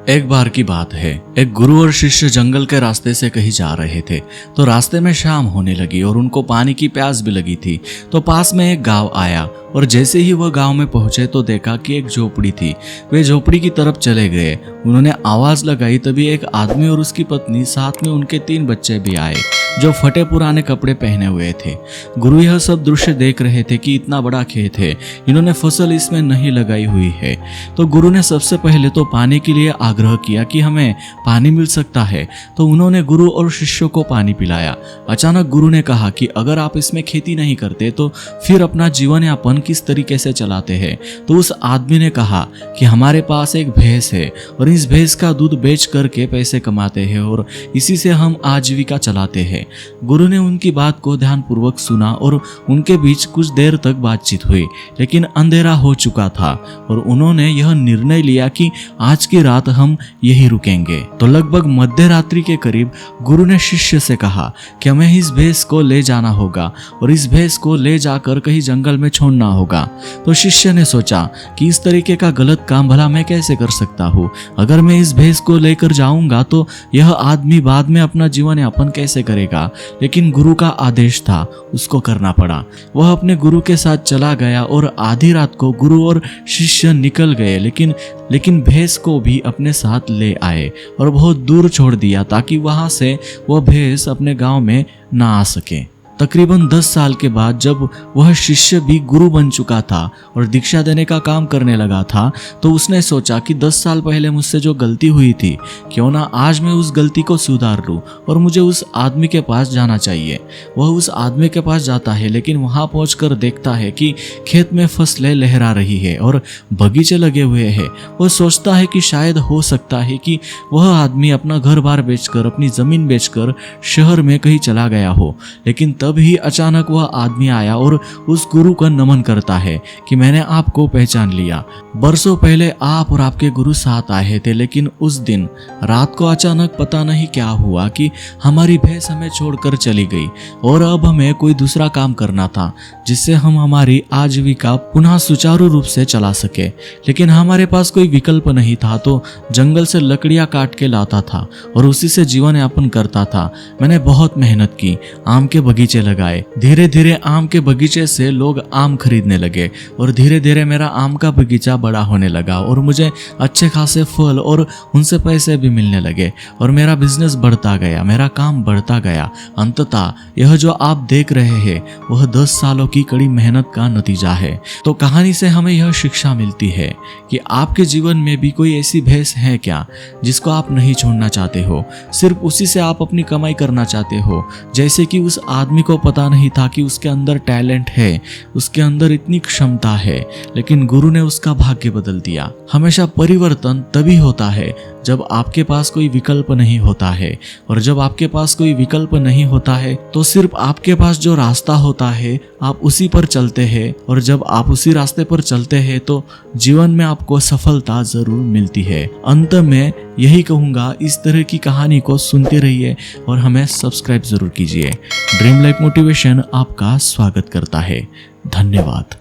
एक बार की बात है, एक गुरु और शिष्य जंगल के रास्ते से कहीं जा रहे थे। तो रास्ते में शाम होने लगी और उनको पानी की प्यास भी लगी थी। तो पास में एक गांव आया और जैसे ही वह गांव में पहुंचे तो देखा कि एक झोपड़ी थी। वे झोपड़ी की तरफ चले गए। उन्होंने आवाज लगाई, तभी एक आदमी और उसकी पत्नी, साथ में उनके 3 बच्चे भी आए जो फटे पुराने कपड़े पहने हुए थे। गुरु यह सब दृश्य देख रहे थे कि इतना बड़ा खेत है, इन्होंने फसल इसमें नहीं लगाई हुई है। तो गुरु ने सबसे पहले तो पानी के लिए आग्रह किया कि हमें पानी मिल सकता है। तो उन्होंने गुरु और शिष्यों को पानी पिलाया। अचानक गुरु ने कहा कि अगर आप इसमें खेती नहीं करते तो फिर अपना जीवन यापन किस तरीके से चलाते हैं। तो उस आदमी ने कहा कि हमारे पास एक भैंस है और इस भैंस का दूध बेच करके पैसे कमाते हैं और इसी से हम आजीविका चलाते हैं। गुरु ने उनकी बात को ध्यानपूर्वक सुना और उनके बीच कुछ देर तक बातचीत हुई, लेकिन अंधेरा हो चुका था और उन्होंने यह निर्णय लिया कि आज की रात हम यही रुकेंगे। तो लगभग मध्य रात्रि के करीब गुरु ने शिष्य से कहा कि हमें इस भैंस को ले जाना होगा और इस भैंस को ले जाकर कहीं जंगल में छोड़ना होगा। तो शिष्य ने सोचा कि इस तरीके का गलत काम भला मैं कैसे कर सकता हूँ। अगर मैं इस भैंस को लेकर जाऊंगा तो यह आदमी बाद में अपना जीवन यापन कैसे करेगा। लेकिन गुरु का आदेश था, उसको करना पड़ा। वह अपने गुरु के साथ चला गया और आधी रात को गुरु और शिष्य निकल गए, लेकिन भैंस को भी अपने साथ ले आए और बहुत दूर छोड़ दिया ताकि वहां से वह भैंस अपने गांव में ना आ सके। तकरीबन 10 साल के बाद जब वह शिष्य भी गुरु बन चुका था और दीक्षा देने का काम करने लगा था, तो उसने सोचा कि 10 साल पहले मुझसे जो गलती हुई थी, क्यों ना आज मैं उस गलती को सुधार लूं और मुझे उस आदमी के पास जाना चाहिए। वह उस आदमी के पास जाता है, लेकिन वहां पहुंचकर देखता है कि खेत में फसलें लहरा रही है और बगीचे लगे हुए हैं। वह सोचता है कि शायद हो सकता है कि वह आदमी अपना घर बार बेचकर, अपनी जमीन बेचकर शहर में कहीं चला गया हो। लेकिन तभी अचानक वह आदमी आया और उस गुरु का नमन करता है कि मैंने आपको पहचान लिया। बरसों पहले आप और आपके गुरु साथ आए थे, लेकिन उस दिन रात को अचानक पता नहीं क्या हुआ कि हमारी भैंस हमें छोड़कर चली गई और अब हमें कोई दूसरा काम करना था जिससे हम हमारी आजीविका पुनः सुचारू रूप से चला सके। लेकिन हमारे पास कोई विकल्प नहीं था, तो जंगल से लकड़ियां काट के लाता था और उसी से जीवन यापन करता था। मैंने बहुत मेहनत की, आम के बगीचे लगाए। धीरे धीरे आम के बगीचे से लोग आम खरीदने लगे और धीरे धीरे मेरा आम का बगीचा बड़ा होने लगा और मुझे अच्छे खासे फल और उनसे पैसे भी मिलने लगे और मेरा बिजनेस बढ़ता गया, मेरा काम बढ़ता गया। अंततः यह जो आप देख रहे हैं वह 10 सालों की कड़ी मेहनत का नतीजा है। तो कहानी से हमें यह शिक्षा मिलती है कि आपके जीवन में भी कोई ऐसी भैंस है क्या जिसको आप नहीं छोड़ना चाहते हो, सिर्फ उसी से आप अपनी कमाई करना चाहते हो। जैसे कि उस आदमी को पता नहीं था कि उसके अंदर टैलेंट है, उसके अंदर इतनी क्षमता है, लेकिन गुरु ने उसका भाग्य बदल दिया। हमेशा परिवर्तन तभी होता है जब आपके पास कोई विकल्प नहीं होता है, और जब आपके पास कोई विकल्प नहीं होता है तो सिर्फ आपके पास जो रास्ता होता है आप उसी पर चलते हैं, और जब आप उसी रास्ते पर चलते हैं तो जीवन में आपको सफलता जरूर मिलती है। अंत में यही कहूंगा, इस तरह की कहानी को सुनते रहिए और हमें सब्सक्राइब जरूर कीजिए। ड्रीम लाइफ मोटिवेशन आपका स्वागत करता है। धन्यवाद।